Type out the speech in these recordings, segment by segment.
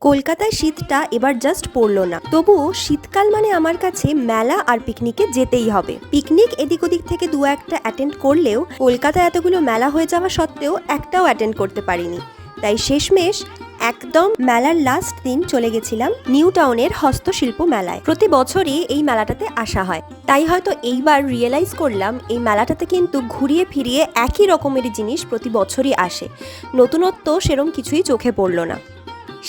কলকাতায় শীতটা এবার জাস্ট পড়লো না, তবুও শীতকাল মানে আমার কাছে মেলা আর পিকনিকে যেতেই হবে। পিকনিক এদিক ওদিক থেকে দু একটা অ্যাটেন্ড করলেও কলকাতায় এতগুলো মেলা হয়ে যাওয়া সত্ত্বেও একটাও অ্যাটেন্ড করতে পারিনি। তাই শেষমেশ একদম মেলার লাস্ট দিন চলে গেছিলাম নিউ টাউনের হস্তশিল্প মেলায়। প্রতি বছরই এই মেলাটাতে আসা হয়, তাই হয়তো এইবার রিয়েলাইজ করলাম এই মেলাটাতে কিন্তু ঘুরিয়ে ফিরিয়ে একই রকমেরই জিনিস প্রতি বছরই আসে, নতুনত্ব সেরম কিছুই চোখে পড়লো না।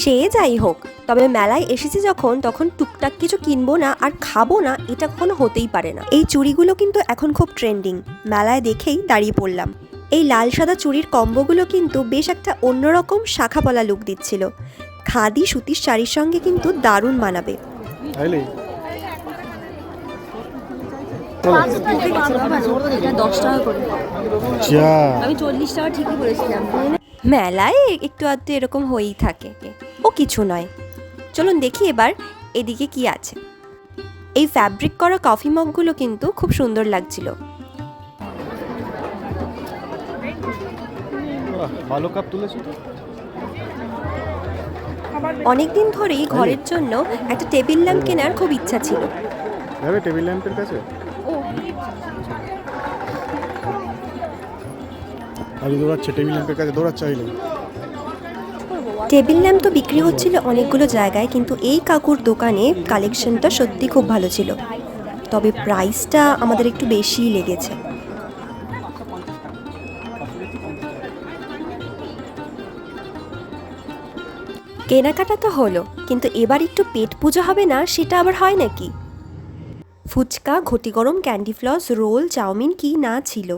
সে যাই হোক, তবে মেলায় এসেছি যখন তখন টুকটাক কিছু কিনবো না আর খাবো না এটা কখনো হতেই পারে না। এই চুড়িগুলো কিন্তু এখন খুব ট্রেন্ডিং, মেলায় দেখেই দাঁড়িয়ে পড়লাম। এই লাল সাদা চুড়ির কম্বোগুলো কিন্তু বেশ একটা অন্যরকম শাখাপলা লুক দিচ্ছিল। খাদি সুতির শাড়ির সঙ্গে কিন্তু দারুণ মানাবে। আমি 40 টাকা ঠিকই বলেছিলাম। মেলায় একটু আধটু এরকম হয়েই থাকে, ও কিছু নয়। চলুন দেখি এবার এদিকে কি আছে। এই ফ্যাব্রিক করা কফি মগগুলো কিন্তু খুব সুন্দর লাগছিল। ভালো কাপ তুলেছো তো। অনেকদিন ধরেই ঘরের জন্য একটা টেবিল ল্যাম্প কেনার খুব ইচ্ছা ছিল। যাবে টেবিল ল্যাম্পের কাছে? আরে দৌড়াচ্ছে, টেবিল ল্যাম্পের কাছে দৌড়াচ্ছে। আইলে টেবিল ল্যাম্প তো বিক্রি হচ্ছিল অনেকগুলো জায়গায়, কিন্তু এই কাকুর দোকানে কালেকশনটা সত্যি খুব ভালো ছিল, তবে প্রাইসটা আমাদের একটু বেশিই লেগেছে। কেনাকাটা তো হলো, কিন্তু এবার একটু পেট পুজো হবে না, সেটা আবার হয় নাকি? ফুচকা, ঘটি গরম, ক্যান্ডি ফ্লস, রোল, চাউমিন কি না ছিল।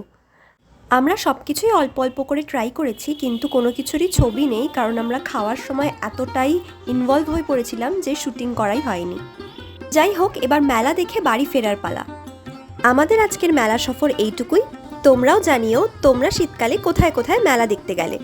আমরা সব কিছুই অল্প অল্প করে ট্রাই করেছি, কিন্তু কোনো কিছুরই ছবি নেই, কারণ আমরা খাওয়ার সময় এতটাই ইনভলভ হয়ে পড়েছিলাম যে শুটিং করাই হয়নি। যাই হোক, এবার মেলা দেখে বাড়ি ফেরার পালা। আমাদের আজকের মেলা সফর এইটুকুই। তোমরাও জানিও তোমরা শীতকালে কোথায় কোথায় মেলা দেখতে গেলে।